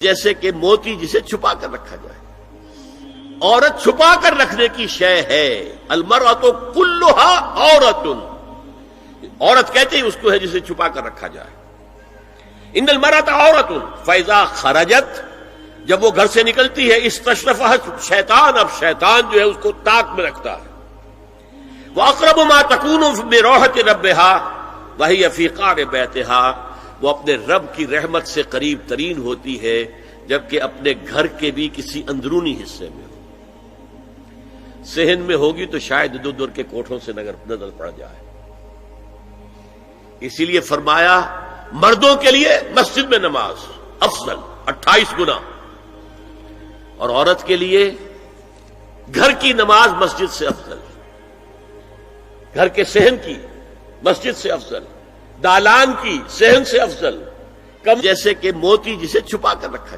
جیسے کہ موتی جسے چھپا کر رکھا جائے. عورت چھپا کر رکھنے کی شے ہے. المرأۃ کلھا عورۃ، عورت کہتے ہیں اس کو ہے جسے چھپا کر رکھا جائے. ان المرأۃ عورۃ فاذا خرجت، جب وہ گھر سے نکلتی ہے استشرفھا شیطان، اب شیطان جو ہے اس کو طاق میں رکھتا ہے. واقرب ما تکون بروحۃ ربھا وہی فی قعر بیتھا، وہ اپنے رب کی رحمت سے قریب ترین ہوتی ہے جبکہ اپنے گھر کے بھی کسی اندرونی حصے میں ہو. صحن میں ہوگی تو شاید ادھر ادھر کے کوٹھوں سے نظر پڑ جائے. اسی لیے فرمایا مردوں کے لیے مسجد میں نماز افضل 28 گنا، اور عورت کے لیے گھر کی نماز مسجد سے افضل، گھر کے صحن کی مسجد سے افضل، دالان کی صحن سے افضل، کم جیسے کہ موتی جسے چھپا کر رکھا